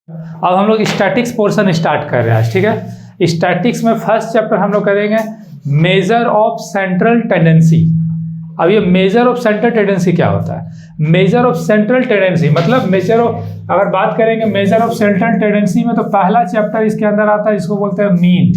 अब हम लोग स्टैटिक्स पोर्शन स्टार्ट कर रहे हैं, ठीक है। स्टैटिक्स में फर्स्ट चैप्टर हम लोग करेंगे मेजर ऑफ सेंट्रल टेंडेंसी। अब ये मेजर ऑफ सेंट्रल टेंडेंसी क्या होता है? मेजर ऑफ सेंट्रल टेंडेंसी मतलब मेजर ऑफ, अगर बात करेंगे मेजर ऑफ सेंट्रल टेंडेंसी में, तो पहला चैप्टर इसके अंदर आता है, इसको बोलते हैं मीन।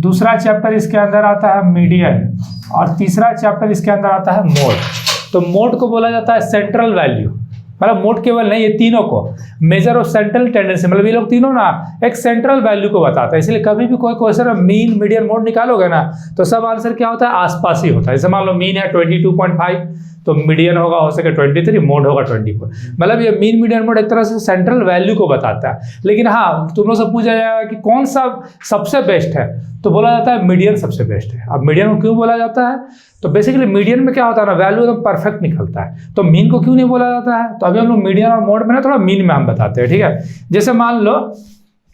दूसरा चैप्टर इसके अंदर आता है मीडियन, और तीसरा चैप्टर इसके अंदर आता है मोड। तो मोड को बोला जाता है सेंट्रल वैल्यू, मतलब मोड केवल नहीं, ये तीनों को मेजर ऑफ सेंट्रल टेंडेंसी, मतलब ये लोग तीनों ना एक सेंट्रल वैल्यू को बताता है। इसलिए कभी भी कोई क्वेश्चन मीन मीडियन मोड निकालोगे ना, तो सब आंसर क्या होता है? आसपास ही होता है। जैसे मान लो मीन है 22.5, तो मीडियन होगा हो सके 23, मोड होगा 24। मतलब ये मीन मीडियन मोड एक तरह से सेंट्रल वैल्यू को बताता है। लेकिन हाँ, तुम लोग से पूछा जाएगा कि कौन सा सबसे बेस्ट है, तो बोला जाता है मीडियन सबसे बेस्ट है। अब मीडियन को क्यों बोला जाता है? तो बेसिकली मीडियन में क्या होता है ना, वैल्यू एकदम परफेक्ट निकलता है। तो मीन को क्यों नहीं बोला जाता है? तो अभी हम लोग मीडियन और मोड में ना थोड़ा मीन में हम बताते हैं, ठीक है। जैसे मान लो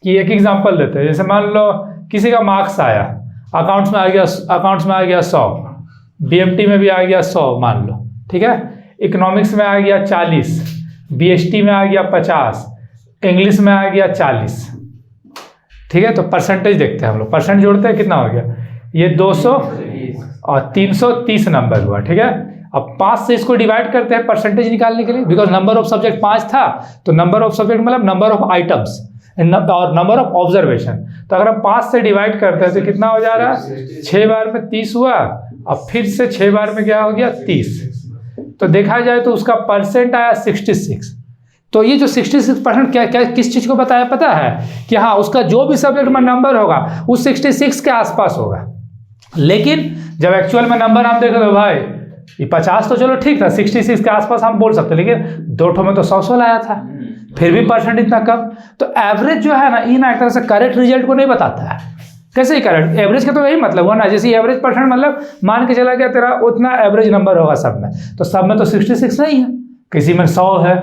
कि एक एग्जांपल देते हैं, जैसे मान लो किसी का मार्क्स आया, अकाउंट्स में आ गया 100, बीएमटी में भी आ गया 100 मान लो, ठीक है। इकोनॉमिक्स में आ गया 40, बीएसटी में आ गया 50, इंग्लिश में आ गया 40, ठीक है। तो परसेंटेज देखते हैं हम लोग, परसेंट जोड़ते हैं, कितना हो गया? ये 200 और 330 नंबर हुआ, ठीक है। अब 5 से इसको डिवाइड करते हैं परसेंटेज निकालने के लिए, बिकॉज नंबर ऑफ सब्जेक्ट 5 था, तो नंबर ऑफ सब्जेक्ट मतलब नंबर ऑफ आइटम्स और नंबर ऑफ ऑब्जर्वेशन। तो अगर हम 5 से डिवाइड करते हैं तो कितना हो जा रहा है? 6 बार में 30 हुआ, अब फिर से 6 बार में क्या हो गया? 30। तो देखा जाए तो उसका परसेंट आया 66। तो ये जो 66% क्या किस चीज़ को बताया पता है? कि हाँ, उसका जो भी सब्जेक्ट में नंबर होगा उस 66 के आसपास होगा। लेकिन जब एक्चुअल में नंबर हम देखें तो भाई ये 50 तो चलो ठीक था, 66 के आसपास हम बोल सकते, लेकिन 2 में तो 100 लाया था, फिर भी परसेंट इतना कम। तो एवरेज जो है ना, ये ना एक तरह से करेक्ट रिजल्ट को नहीं बताता है। कैसे ही करेक्ट? एवरेज का तो यही मतलब हुआ ना, जैसे एवरेज परसेंट मतलब मान के चला गया तेरा उतना एवरेज नंबर होगा सब में, तो सब में तो 66 नहीं है, किसी में 100 है,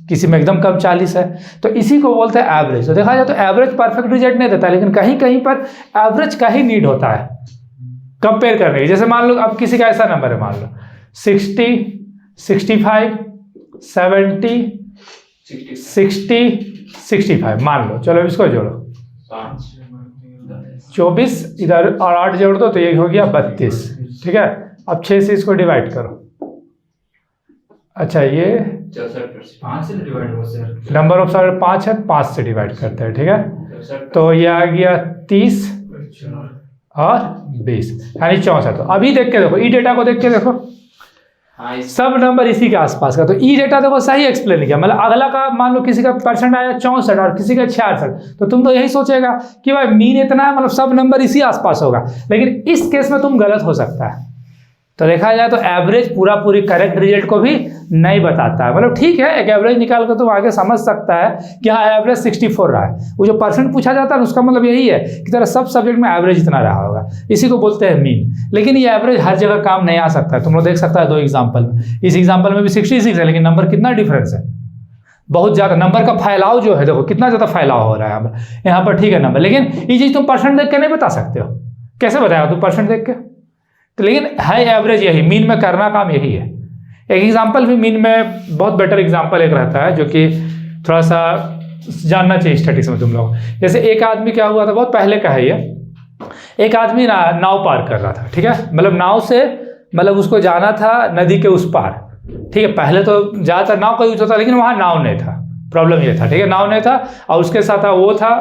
किसी में एकदम कम 40 है। तो इसी को बोलते हैं एवरेज। तो देखा जाए तो एवरेज परफेक्ट रिजल्ट नहीं देता, लेकिन कहीं कहीं पर एवरेज का ही नीड होता है कंपेयर करने की। जैसे मान लो अब किसी का ऐसा नंबर है, मान लो 60, 65, 70, 60, 65 मान लो, चलो इसको जोड़ो, 24 इधर और 8 जोड़ दो तो ये हो गया 32, ठीक है। अब 6 से इसको डिवाइड करो। अच्छा, ये 5 से डिवाइड हो सर, नंबर ऑफ सब्जेक्ट 5 है, 5 से डिवाइड करते हैं, ठीक है। तो ये आ गया 30 और 20 यानी 64। तो अभी देख के देखो, ई डेटा को देख के देखो, सब नंबर इसी के आसपास का। तो ई डेटा देखो सही एक्सप्लेन किया, मतलब अगला का मान लो किसी का परसेंट आया 64 और किसी का 66, तो तुम तो यही सोचेगा कि भाई मीन इतना है, मतलब सब नंबर इसी आसपास होगा। लेकिन इस केस में तुम गलत हो सकता है। तो देखा जाए तो एवरेज पूरी करेक्ट रिजल्ट को भी नहीं बताता है। मतलब ठीक है, एक एवरेज निकाल कर तुम आगे समझ सकता है कि हाँ एवरेज 64 रहा है। वो जो परसेंट पूछा जाता है उसका मतलब यही है कि तेरा सब सब्जेक्ट में एवरेज इतना रहा होगा, इसी को बोलते हैं मीन। लेकिन ये एवरेज हर जगह काम नहीं आ सकता है। तुम लोग देख सकता है 2 एग्जाम्पल में, इस एग्जाम्पल में भी 66 है, लेकिन नंबर कितना डिफरेंस है, बहुत ज़्यादा। नंबर का फैलाव जो है देखो कितना ज़्यादा फैलाव हो रहा है यहाँ पर, ठीक है नंबर। लेकिन ये चीज़ तुम परसेंट देख के नहीं बता सकते हो। कैसे बताया तुम परसेंट देख के? तो लेकिन है एवरेज यही, मीन में करना काम यही है। एक एग्जांपल भी मीन में बहुत बेटर एग्जांपल एक रहता है, जो कि थोड़ा सा जानना चाहिए स्टैटिक्स में तुम लोग। जैसे एक आदमी क्या हुआ था, बहुत पहले का है ये, एक आदमी ना नाव पार कर रहा था, ठीक है। मतलब नाव से मतलब उसको जाना था नदी के उस पार, ठीक है। पहले तो ज़्यादातर नाव का यूज होता, लेकिन वहाँ नाव नहीं था, प्रॉब्लम ये था, ठीक है। नाव नहीं था और उसके साथ था वो था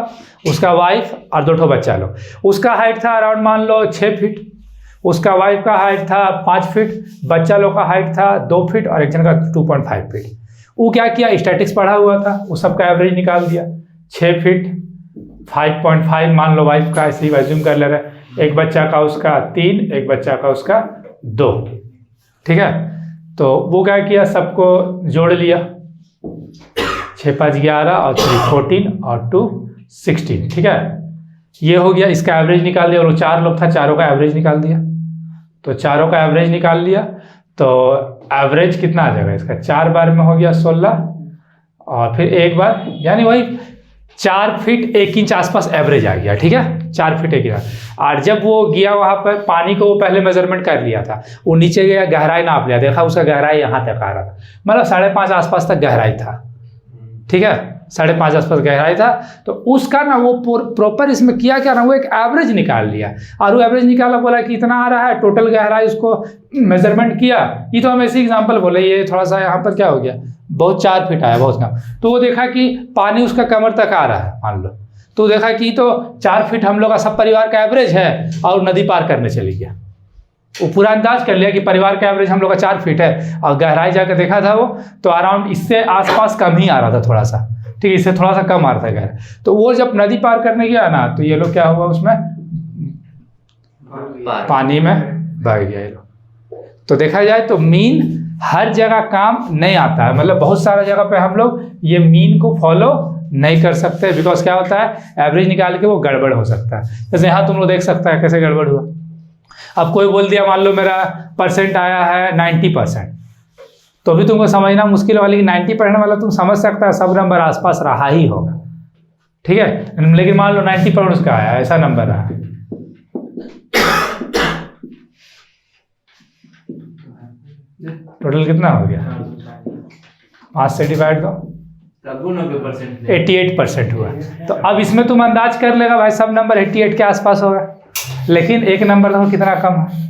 उसका वाइफ और 2 बच्चा लोग। उसका हाइट था अराउंड मान लो 6 फीट, उसका वाइफ का हाइट था 5 फीट, बच्चा लोग का हाइट था 2 फीट और एक जन का 2.5 फीट। वो क्या किया, स्टैटिक्स पढ़ा हुआ था, वो सबका एवरेज निकाल दिया। 6 फीट 5.5 मान लो वाइफ का, ऐसे ही एज्यूम कर ले रहे। एक बच्चा का उसका 3, एक बच्चा का उसका 2, ठीक है। तो वो क्या किया, सबको जोड़ लिया, 6 5 11 और 3 14 और 2 16, ठीक है। ये हो गया, इसका एवरेज निकाल दिया। और वो 4 लोग था, चारों का एवरेज निकाल दिया। तो चारों का एवरेज निकाल लिया, तो एवरेज कितना आ जाएगा इसका? 4 बार में हो गया 16 और फिर 1 बार, यानी वही 4 फीट 1 इंच आसपास एवरेज आ गया, ठीक है। 4 फीट 1 इंच। और जब वो गया वहाँ पर, पानी को वो पहले मेजरमेंट कर लिया था, वो नीचे गया, गहराई नाप लिया, देखा उसका गहराई यहाँ तक आ रहा था, मतलब 5.5 आसपास तक गहराई था, ठीक है। 5.5 आसपास गहराई था। तो उसका ना वो प्रॉपर इसमें किया क्या ना, वो एक एवरेज निकाल लिया, और वो एवरेज निकाला, बोला कि इतना आ रहा है टोटल गहराई, उसको मेजरमेंट किया। ये तो हम ऐसे एग्जाम्पल बोले, ये थोड़ा सा यहाँ पर क्या हो गया, बहुत 4 फीट आया, बहुत कम। तो वो देखा कि पानी उसका कमर तक आ रहा है मान लो, तो देखा कि तो 4 फीट हम लोग का सब परिवार का एवरेज है, और नदी पार करने चली गया। वो पूरा अंदाज कर लिया कि परिवार का एवरेज हम लोग का 4 फीट है, और गहराई जाकर देखा था वो तो अराउंड इससे आसपास कम ही आ रहा था थोड़ा सा, ठीक है, इससे थोड़ा सा कम आ रहा था गहराई। तो वो जब नदी पार करने गया ना, तो ये लोग क्या हुआ, उसमें पानी में बह गया ये लोग। तो देखा जाए तो मीन हर जगह काम नहीं आता है, मतलब बहुत सारा जगह पे हम लोग ये मीन को फॉलो नहीं कर सकते, बिकॉज क्या होता है, एवरेज निकाल के वो गड़बड़ हो सकता है। जैसे यहाँ तुम लोग देख सकता है कैसे गड़बड़ हुआ। अब कोई बोल दिया, मान लो मेरा परसेंट आया है 90%, तो भी तुमको समझना मुश्किल वाली, 90% वाला तुम समझ सकता है सब नंबर आसपास रहा ही होगा, ठीक है, लेकिन मान लो 90% उसका आया, ऐसा नंबर रहा। टोटल कितना हो गया, 5 से डिवाइड दो, 88% हुआ। तो अब इसमें तुम अंदाज कर लेगा भाई सब नंबर 88 के आसपास होगा, लेकिन एक नंबर देखो कितना कम है।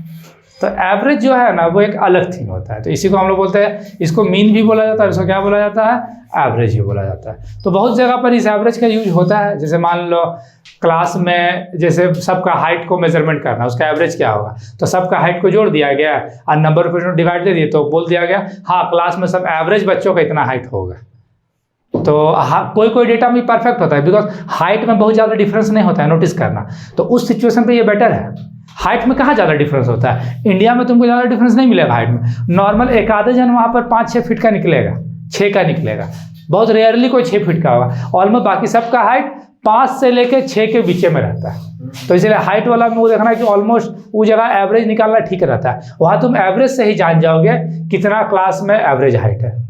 तो एवरेज जो है ना, वो एक अलग थिंग होता है। तो इसी को हम लोग बोलते हैं, इसको मीन भी बोला जाता है, इसको क्या बोला जाता है, एवरेज भी बोला जाता है। तो बहुत जगह पर इस एवरेज का यूज होता है। जैसे मान लो क्लास में जैसे सबका हाइट को मेजरमेंट करना, उसका एवरेज क्या होगा, तो सबका हाइट को जोड़ दिया गया और नंबर ऑफ डिवाइड दे दिए, तो बोल दिया गया हाँ क्लास में सब एवरेज बच्चों का इतना हाइट होगा। तो कोई कोई डेटा में परफेक्ट होता है, बिकॉज हाइट में बहुत ज़्यादा डिफरेंस नहीं होता है, नोटिस करना। तो उस सिचुएशन पे ये बेटर है। हाइट में कहाँ ज़्यादा डिफरेंस होता है, इंडिया में तुमको ज़्यादा डिफरेंस नहीं मिलेगा हाइट में। नॉर्मल एक आधे जन वहाँ पर 5-6 फीट का निकलेगा, 6 का निकलेगा, बहुत रेयरली कोई 6 फीट का होगा। ऑलमोस्ट बाकी सबका हाइट 5 से लेके 6 के बीच में रहता है। तो इसलिए हाइट वाला में वो देखना है कि ऑलमोस्ट वो जगह एवरेज निकालना ठीक रहता है। वहाँ तुम एवरेज से ही जान जाओगे कितना क्लास में एवरेज हाइट है।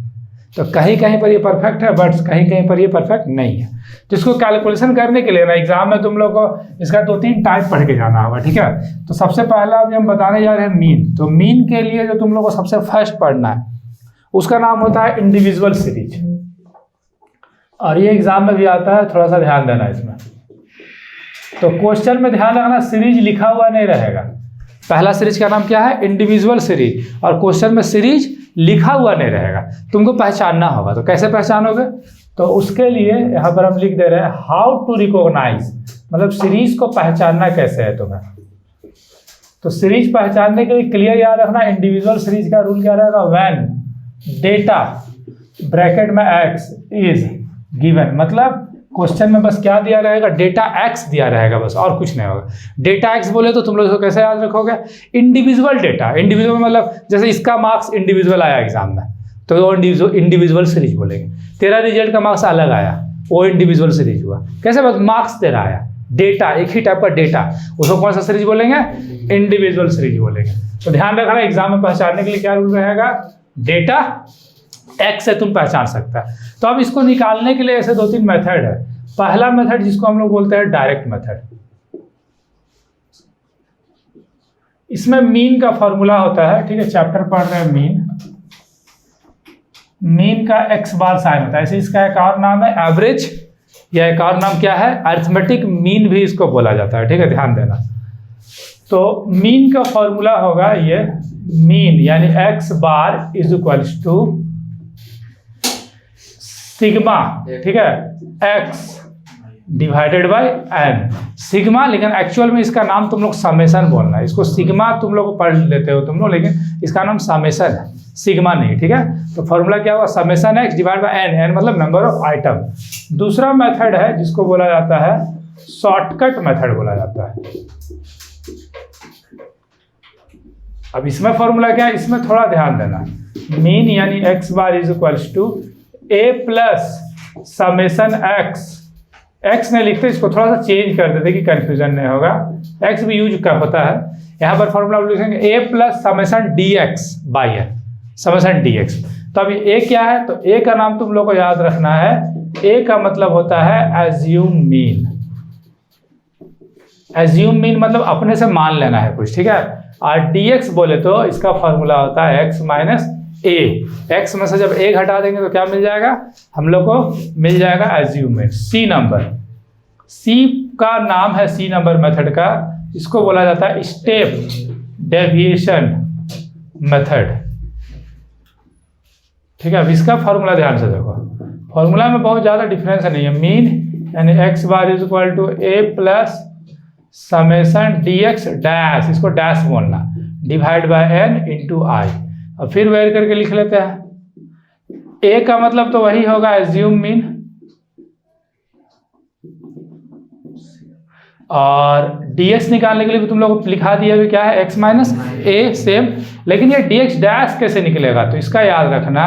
तो कहीं कहीं पर ये परफेक्ट है, बट कहीं कहीं पर ये परफेक्ट नहीं है। तो इसको कैलकुलेशन करने के लिए ना एग्जाम में तुम लोग को इसका 2-3 टाइप पढ़ के जाना होगा, ठीक है। तो सबसे पहला अभी हम बताने जा रहे हैं मीन। तो मीन के लिए जो तुम लोग को सबसे फर्स्ट पढ़ना है उसका नाम होता है इंडिविजुअल सीरीज, और ये एग्जाम में भी आता है, थोड़ा सा ध्यान देना इसमें। तो क्वेश्चन में ध्यान रखना सीरीज लिखा हुआ नहीं रहेगा। पहला सीरीज का नाम क्या है, इंडिविजुअल सीरीज, और क्वेश्चन में सीरीज लिखा हुआ नहीं रहेगा, तुमको पहचानना होगा। तो कैसे पहचानोगे, तो उसके लिए यहाँ पर हम लिख दे रहे हैं हाउ टू रिकॉग्नाइज, मतलब सीरीज को पहचानना कैसे है तुम्हें। तो सीरीज पहचानने के लिए क्लियर याद रखना, इंडिविजुअल सीरीज का रूल क्या रहेगा, व्हेन डेटा ब्रैकेट में x इज गिवन, मतलब क्वेश्चन में बस क्या दिया रहेगा, डेटा x दिया रहेगा बस, और कुछ नहीं होगा। डेटा x बोले तो तुम लोग इसको कैसे याद रखोगे, इंडिविजुअल डेटा। इंडिविजुअल मतलब जैसे इसका मार्क्स इंडिविजुअल आया एग्जाम में, तो वो इंडिविजुअल सीरीज बोलेंगे। तेरा रिजल्ट का मार्क्स अलग आया, वो इंडिविजुअल सीरीज हुआ। कैसे, बस मार्क्स तेरा आया, डेटा एक ही टाइप का डेटा, उसको कौन सा सीरीज बोलेंगे, इंडिविजुअल सीरीज बोलेंगे। तो ध्यान रखना एग्जाम में पहचानने के लिए क्या रूल रहेगा, डेटा x से तुम पहचान सकता है। तो अब इसको निकालने के लिए ऐसे 2-3 मेथड है। पहला मेथड जिसको हम लोग बोलते हैं डायरेक्ट मेथड। इसमें मीन का फॉर्मूला होता है, ठीक है, चैप्टर पढ़ रहे हैं मीन का x बार साइन होता है। ऐसे इसका एक और नाम है एवरेज, या एक और नाम क्या है, अरिथमेटिक मीन भी इसको बोला जाता है, ठीक है, ध्यान देना। तो मीन का फॉर्मूला होगा ये, मीन यानी x bar is equals to sigma, ठीक है, x divided by n, sigma. लेकिन एक्चुअल में इसका नाम तुम लोग समेशन बोलना है। इसको सिग्मा तुम लोग पढ़ लेते हो तुम लोग, लेकिन इसका नाम समेशन है, सिग्मा नहीं, ठीक है। तो फॉर्मूला क्या होगा, summation x divide by n, n मतलब नंबर ऑफ आइटम। दूसरा मेथड है जिसको बोला जाता है शॉर्टकट मेथड बोला जाता है। अब इसमें फॉर्मूला क्या है, इसमें थोड़ा ध्यान देना, मीन यानी x bar is equals to a plus summation x नहीं लिखते, इसको थोड़ा सा चेंज कर देते कि कंफ्यूजन नहीं होगा, x भी यूज का होता है। यहाँ पर फॉर्मूला लिखेंगे a plus summation dx by n, summation dx। तो अभी a क्या है, तो a का नाम तुम लोग को याद रखना है, a का मतलब होता है एज्यूम मीन। एज्यूम मीन मतलब अपने से मान लेना है कुछ, ठीक है। और dx बोले तो इसका फॉर्मूला होता है x माइनस ए, एक्स में से जब ए घटा देंगे तो क्या मिल जाएगा हम लोग को, मिल जाएगा अज्यूमेंट सी नंबर। सी का नाम है सी नंबर मेथड का, इसको बोला जाता है स्टेप डेविएशन मेथड। ठीक है, अब इसका फॉर्मूला ध्यान से देखो, फॉर्मूला में बहुत ज़्यादा डिफरेंस नहीं है। मीन यानी x bar is equal to a plus summation d x dash, इसको डैश बोलना, divide by n into i. अब फिर वेर करके लिख लेते हैं। ए का मतलब तो वही होगा एज्यूम मीन, और dx निकालने के लिए भी तुम लोग को लिखा दिया भी क्या है x माइनस ए सेम, लेकिन ये dx डैश कैसे निकलेगा, तो इसका याद रखना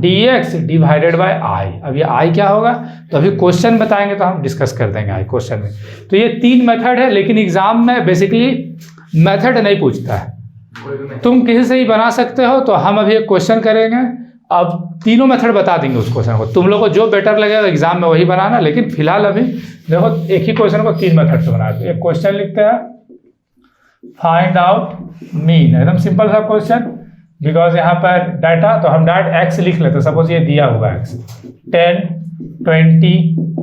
dx डिवाइडेड बाय i। अब ये i क्या होगा, तो अभी क्वेश्चन बताएंगे तो हम डिस्कस कर देंगे i क्वेश्चन में। तो ये 3 मेथड है, लेकिन एग्जाम में बेसिकली मेथड नहीं पूछता है, तुम किसी से ही बना सकते हो। तो हम अभी एक क्वेश्चन करेंगे, अब तीनों मेथड बता देंगे उस क्वेश्चन को, तुम लोग को जो बेटर लगेगा एग्जाम में वही बनाना, लेकिन फिलहाल अभी देखो एक ही क्वेश्चन को 3 मेथड से बनाते हैं। एक क्वेश्चन लिखते हैं फाइंड आउट मीन, एकदम सिंपल सा क्वेश्चन, बिकॉज यहाँ पर डाटा तो हम डायरेक्ट एक्स लिख लेते हैं। सपोज ये दिया हुआ एक्स 10, 20,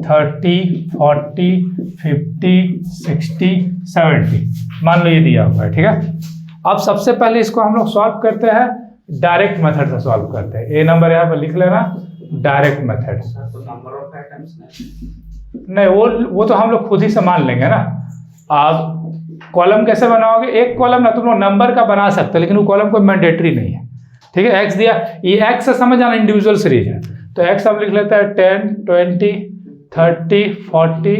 30, 40, 50, 60, 70, मान लो ये दिया हुआ है। ठीक है, अब सबसे पहले इसको हम लोग सॉल्व करते हैं, डायरेक्ट मेथड से सॉल्व करते हैं। ए नंबर यहाँ पर लिख लेना, डायरेक्ट मेथड। नहीं, वो तो हम लोग खुद ही से मान लेंगे ना। आप कॉलम कैसे बनाओगे, एक कॉलम ना तुम लोग नंबर का बना सकते हो, लेकिन वो कॉलम कोई मैंडेटरी नहीं है। ठीक है, एक्स दिया, ये एक्स से समझ आना इंडिविजुअल सीरीज है, तो एक्स हम लिख लेते हैं 10, 20, 30, 40,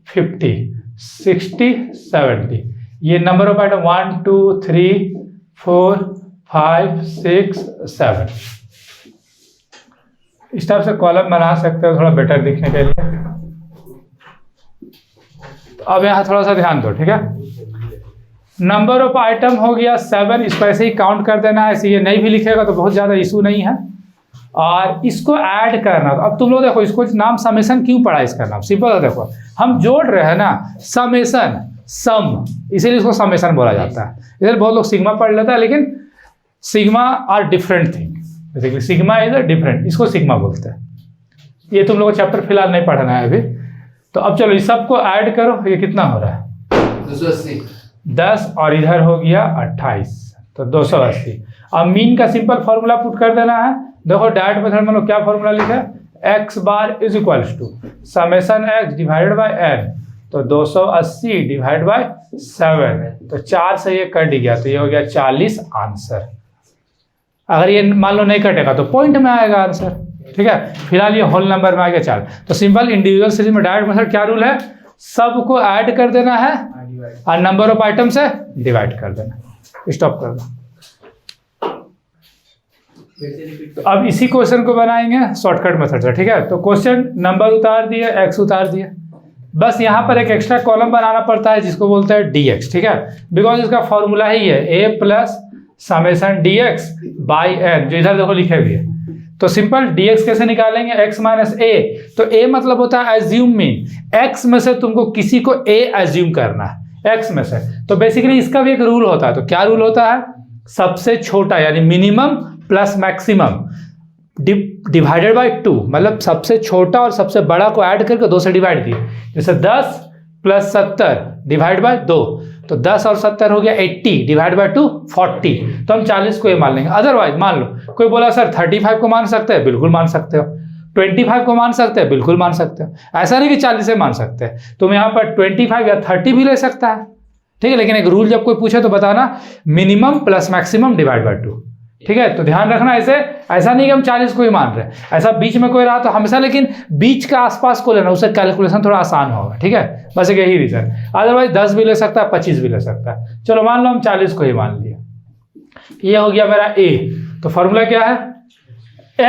50, 60, 70। ये नंबर ऑफ आइटम 1, 2, 3, 4, 5, 6, 7, इस टाइप से कॉलम बना सकते हो थोड़ा बेटर दिखने के लिए। तो अब यहाँ थोड़ा सा ध्यान दो। ठीक है, नंबर ऑफ आइटम हो गया 7, इसको ऐसे ही काउंट कर देना है, ऐसे ये नहीं भी लिखेगा तो बहुत ज़्यादा इशू नहीं है। और इसको ऐड करना, तो अब तुम लोग देखो इसको नाम समेशन क्यों पड़ा, इसका नाम सिंपल है, देखो हम जोड़ रहे हैं ना, समेशन सम, इसीलिए इसको समेशन बोला जाता है। इधर बहुत लोग सिग्मा पढ़ लेता है, लेकिन sigma are different thing, basically sigma is a different, इसको सिग्मा बोलते हैं। ये तुम लोगों को चैप्टर फिलहाल नहीं पढ़ना है अभी। तो अब चलो इस सबको ऐड करो, ये कितना हो रहा है 280, 10 और इधर हो गया 28, तो 280। अब मीन का सिंपल फॉर्मूला पुट कर देना है। देखो डायरेक्ट मेथड में लोग क्या फॉर्मूला लिखा है, x bar is equals to summation x divided by n, तो 280 डिवाइड बाय 7, तो 4 से ये कट गया, तो ये हो गया 40 आंसर। अगर ये मान लो नहीं कटेगा तो पॉइंट में आएगा आंसर। ठीक है, फिलहाल ये होल नंबर में आ गया 4। तो सिंपल इंडिविजुअल सीरीज में डायरेक्ट मेथड क्या रूल है, सबको ऐड कर देना है और नंबर ऑफ आइटम से डिवाइड कर देना। स्टॉप कर दो। तो अब इसी क्वेश्चन को बनाएंगे शॉर्टकट मेथड से। ठीक है, तो क्वेश्चन नंबर उतार दिए, एक्स उतार दिए, बस यहाँ पर एक एक्स्ट्रा कॉलम बनाना पड़ता है जिसको बोलते हैं dx। ठीक है, बिकॉज इसका फॉर्मूला ही है a plus summation dx by n, जो इधर देखो लिखे हुए है। तो सिंपल dx कैसे निकालेंगे, x माइनस a, तो a मतलब होता है एज्यूम मीन, x में से तुमको किसी को a एज्यूम करना है, x में से। तो बेसिकली इसका भी एक रूल होता है, तो क्या रूल होता है, सबसे छोटा यानी minimum plus maximum divided by 2, मतलब सबसे छोटा और सबसे बड़ा को ऐड करके 2 से डिवाइड दिए। जैसे 10 प्लस 70 डिवाइड बाय 2, तो 10 और 70 हो गया 80 डिवाइड बाय 2 40, तो हम 40 को ये मान लेंगे। अदरवाइज मान लो कोई बोला सर 35 को मान सकते हैं, बिल्कुल मान सकते हो। 25 को मान सकते हैं, बिल्कुल मान सकते हो। ऐसा नहीं कि 40 से मान सकते हैं, तुम यहाँ पर 25 या 30 भी ले सकता है। ठीक है, लेकिन एक रूल जब कोई पूछे तो बताना minimum plus maximum divide by 2। ठीक है, तो ध्यान रखना, ऐसा नहीं कि हम 40 को ही मान रहे हैं, ऐसा बीच में कोई रहा तो हमेशा, लेकिन बीच का आसपास को लेना, उससे कैलकुलेशन थोड़ा आसान होगा। ठीक है, बस एक यही रीजन। अदरवाइज 10 भी ले सकता है, 25 भी ले सकता है। चलो मान लो हम 40 को ही मान लिया। ये हो गया मेरा a, तो फॉर्मूला क्या है,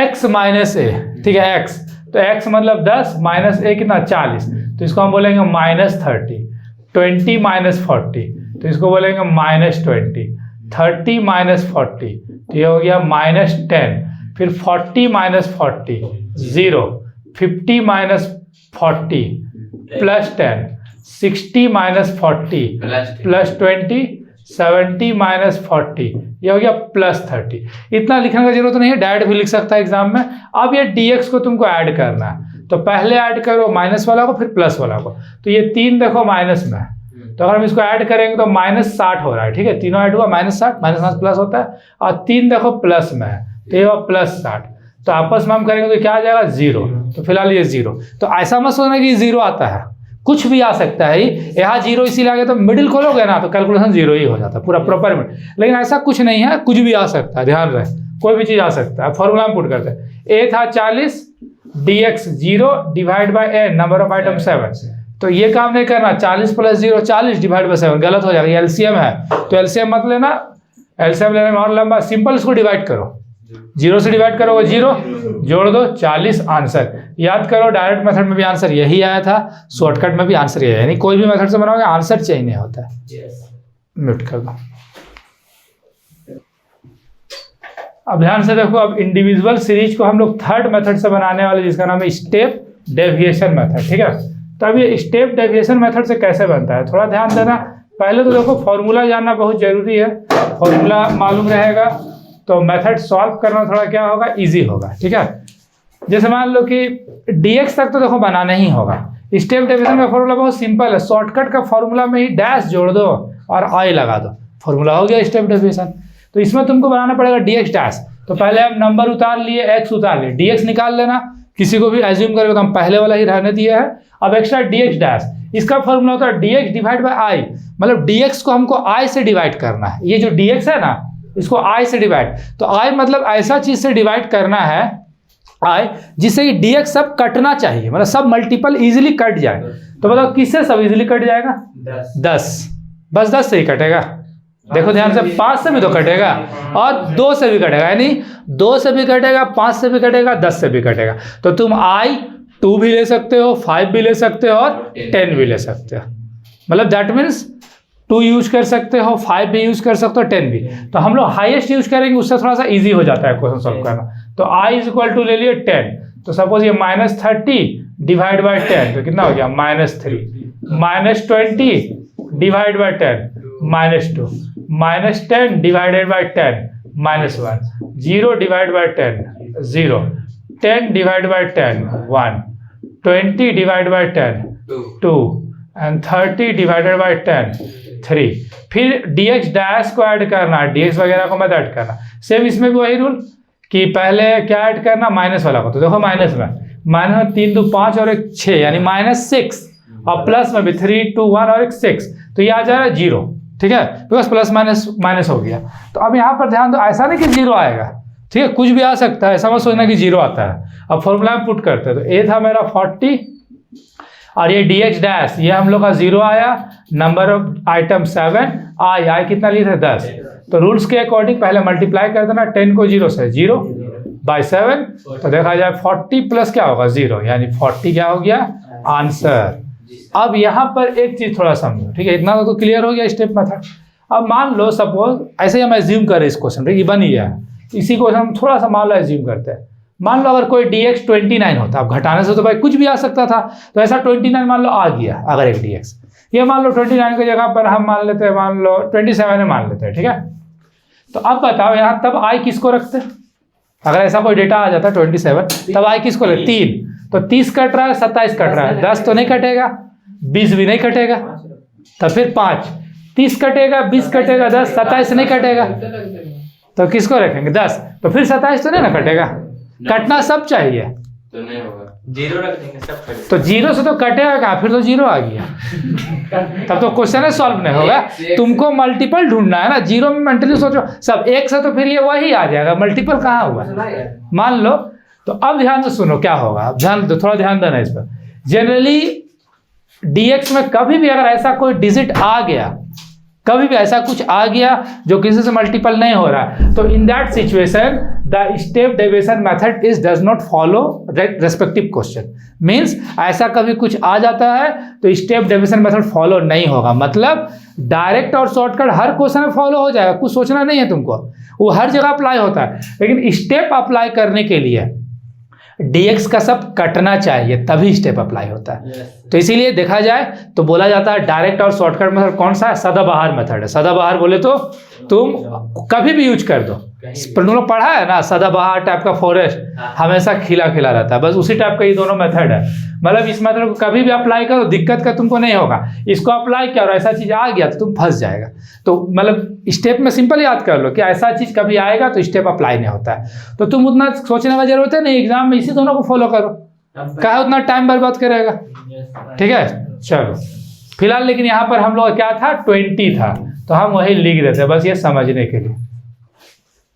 x माइनस ए। ठीक है, x, तो x मतलब 10 माइनस a कितना 40, तो इसको हम बोलेंगे -30। 20 माइनस 40, तो इसको बोलेंगे -20। 30 माइनस 40, तो ये हो गया -10। फिर 40 minus 40 0, 50 minus 40 plus 10, 60 minus 40 plus 20, 70 minus 40, ये हो गया प्लस 30। इतना लिखने का जरूरत नहीं है, डायरेक्ट भी लिख सकता है एग्जाम में। अब ये dx को तुमको ऐड करना है, तो पहले ऐड करो माइनस वाला को फिर प्लस वाला को। तो ये 3 देखो माइनस में, तो अगर हम इसको ऐड करेंगे तो -60 हो रहा है, ठीक है, तीनों ऐड हुआ -60, -60 प्लस होता है, और 3 देखो प्लस में है, तो ये हुआ +60। तो आपस में हम करेंगे तो क्या आ जाएगा 0, तो फिलहाल ये 0। तो ऐसा मत सोचना कि 0 आता है, कुछ भी आ सकता है। यहाँ 0 इसीलिए आ गया, तो मिडिल खोलोगे ना तो कैलकुलेशन 0 ही हो जाता है पूरा प्रॉपर में। लेकिन ऐसा कुछ नहीं है, कुछ भी आ सकता है, ध्यान रहे, कोई भी चीज़ आ सकता है। फॉर्मूला में पुट करते हैं, a था 40, dx 0 divide by n number of item 7। तो ये काम नहीं करना, 40 + 0 40 डिवाइड बाई 7 गलत हो जाएगा, ये एलसीएम है, तो एलसीएम मत लेना, एलसीएम लेने में और लंबा। सिंपल इसको डिवाइड करो, 0 से डिवाइड करोगे 0, जोड़ दो 40, आंसर। याद करो डायरेक्ट मेथड में भी आंसर यही आया था, शॉर्टकट में भी आंसर यही है, यानी कोई भी मेथड से बनाओगे आंसर चेंज नहीं होता है। म्यूट कर दो। अब ध्यान से देखो, अब इंडिविजुअल सीरीज को हम लोग थर्ड मेथड से बनाने वाले, जिसका नाम है स्टेप डेविएशन मेथड, ठीक है। तो अब ये स्टेप डेविएशन मेथड से कैसे बनता है, थोड़ा ध्यान देना। पहले तो देखो फॉर्मूला जानना बहुत जरूरी है, फॉर्मूला मालूम रहेगा तो मेथड सॉल्व करना थोड़ा क्या होगा, इजी होगा, ठीक है। जैसे मान लो कि dx तक तो देखो बनाना ही होगा। स्टेप डेविएशन का फॉर्मूला बहुत सिंपल है, शॉर्टकट का फॉर्मूला में ही डैश जोड़ दो और आई लगा दो, फॉर्मूला हो गया स्टेप डेविएशन। तो इसमें तुमको बनाना पड़ेगा dx डैश। तो पहले हम नंबर उतार लिए, x उतार लिए, dx निकाल लेना, किसी को भी एज्यूम करेगा तो हम पहले वाला ही रहने दिया है। अब एक्स्ट्रा dx डैश, इसका फॉर्मूला होता है dx डिवाइड बाई आई, मतलब dx को हमको i से डिवाइड करना है। ये जो dx है ना, इसको i से डिवाइड, तो i मतलब ऐसा चीज से डिवाइड करना है i जिससे कि dx सब कटना चाहिए, मतलब सब मल्टीपल इजीली कट जाए। तो बताओ किससे सब इजीली कट जाएगा, 10, बस 10 से ही कटेगा। देखो ध्यान से, 5 से भी तो कटेगा और 2 से भी कटेगा, यानी 2 से भी कटेगा, 5 से भी कटेगा, 10 से भी कटेगा। तो तुम i 2 भी ले सकते हो, 5 भी ले सकते हो और 10 भी ले सकते हो, मतलब दैट मीन्स 2 यूज कर सकते हो, 5 भी यूज कर सकते हो, 10 भी। तो हम लोग हाईएस्ट यूज करेंगे, उससे थोड़ा सा इजी हो जाता है क्वेश्चन सॉल्व करना। तो i = ले लिए 10, तो सपोज ये -30 डिवाइड बाई 10, तो कितना हो गया -3, -20 divide by 10 -2, -10 divided by 10 -1, 0 divide by 10 0, 10 divide by 10 1, 20 divide by 10 2 and 30 divided by 10 3। फिर dx डैश को ऐड करना, dx वगैरह को मत ऐड करना। सेम इसमें भी वही रूल कि पहले क्या ऐड करना, माइनस वाला को। तो देखो माइनस में 3 2 5 और 1 6, यानी -6, और प्लस में भी 3 2 1 और 1 6, तो ये आ जा रहा है 0, ठीक है, बिकॉज प्लस माइनस हो गया। तो अब यहाँ पर ध्यान दो, ऐसा नहीं कि 0 आएगा, ठीक है, कुछ भी आ सकता है, ऐसा मत सोचना कि 0 आता है। अब फॉर्मूला में पुट करते हैं, तो a था मेरा 40 और ये dx डैश, ये हम लोग का 0 आया, नंबर ऑफ आइटम 7, आई कितना लिए थे 10। तो रूल्स के अकॉर्डिंग पहले मल्टीप्लाई कर देना, 10 को 0 से 0 बाई 7, तो देखा जाए 40 प्लस क्या होगा 0, यानी 40 क्या हो गया आंसर। अब यहाँ पर एक चीज थोड़ा समझो, ठीक है, इतना तो क्लियर हो गया स्टेप मेथड। अब मान लो सपोज ऐसे ही हम एज्यूम करें इस क्वेश्चन, ठीक है, बन ही गया, इसी क्वेश्चन हम थोड़ा सा मान लो एज्यूम करते हैं। मान लो अगर कोई dx 29 होता, अब घटाने से तो भाई कुछ भी आ सकता था, तो ऐसा 29 मान लो आ गया, अगर एक dx, ये मान लो 29 की जगह पर हम मान लेते हैं, मान लो 27 मान लेते हैं, ठीक है। तो अब बताओ यहाँ तब i किसको रखते, अगर ऐसा कोई डेटा आ जाता 27, तब i किसको ले 3, तो 30 कट रहा है, 27 कट रहा है, 10 तो नहीं कटेगा, 20 भी नहीं कटेगा, तब फिर 5, 30 कटेगा, 20 कटेगा, 10 27 नहीं कटेगा, तो किसको रखेंगे 10, तो फिर 27 तो नहीं ना कटेगा, कटना सब चाहिए, तो नहीं होगा, 0 रख देंगे सब कटेगा। तो 0 से तो कटेगा कहाँ, फिर तो 0 आ गया, तब तो क्वेश्चन सॉल्व नहीं होगा। तुमको मल्टीपल ढूंढना है ना, 0 में मेंटली सोचो सब 1 से, तो फिर ये वही आ जाएगा, मल्टीपल कहाँ हुआ मान लो। तो अब ध्यान से सुनो क्या होगा, अब ध्यान थोड़ा ध्यान देना इस पर। जनरली dx में कभी भी अगर ऐसा कोई डिजिट आ गया, कभी भी ऐसा कुछ आ गया जो किसी से मल्टीपल नहीं हो रहा है, तो in that situation the step deviation method is does not follow respective question. Means ऐसा कभी कुछ आ जाता है तो स्टेप डेविएशन मेथड फॉलो नहीं होगा, मतलब डायरेक्ट और शॉर्टकट हर क्वेश्चन में फॉलो हो जाएगा, कुछ सोचना नहीं है तुमको, वो हर जगह अप्लाई होता है। लेकिन स्टेप अप्लाई करने के लिए dx का सब कटना चाहिए तभी स्टेप अप्लाई होता है। तो इसीलिए देखा जाए तो बोला जाता है डायरेक्ट और शॉर्टकट मेथड कौन सा है, सदाबहार मेथड है। सदाबहार बोले तो तुम कभी भी यूज कर दो, तुम लोग पढ़ा है ना, सदाबहार टाइप का फॉरेस्ट हमेशा खिला खिला रहता है, बस उसी टाइप का ये दोनों मेथड है। मतलब इस मेथड को कभी भी अप्लाई करो, दिक्कत का तुमको नहीं होगा। इसको अप्लाई किया और ऐसा चीज आ गया तो तुम फंस जाएगा। तो मतलब स्टेप में सिंपल याद कर लो कि ऐसा चीज कभी आएगा तो स्टेप अप्लाई नहीं होता है। तो तुम उतना सोचने की जरूरत है नहीं, एग्जाम में इसी दोनों को फॉलो करो, क्या उतना टाइम बर्बाद करेगा। ठीक है, चलो फिलहाल लेकिन यहाँ पर हम लोग क्या था 20 था, तो हम वही लिख देते हैं बस ये समझने के लिए।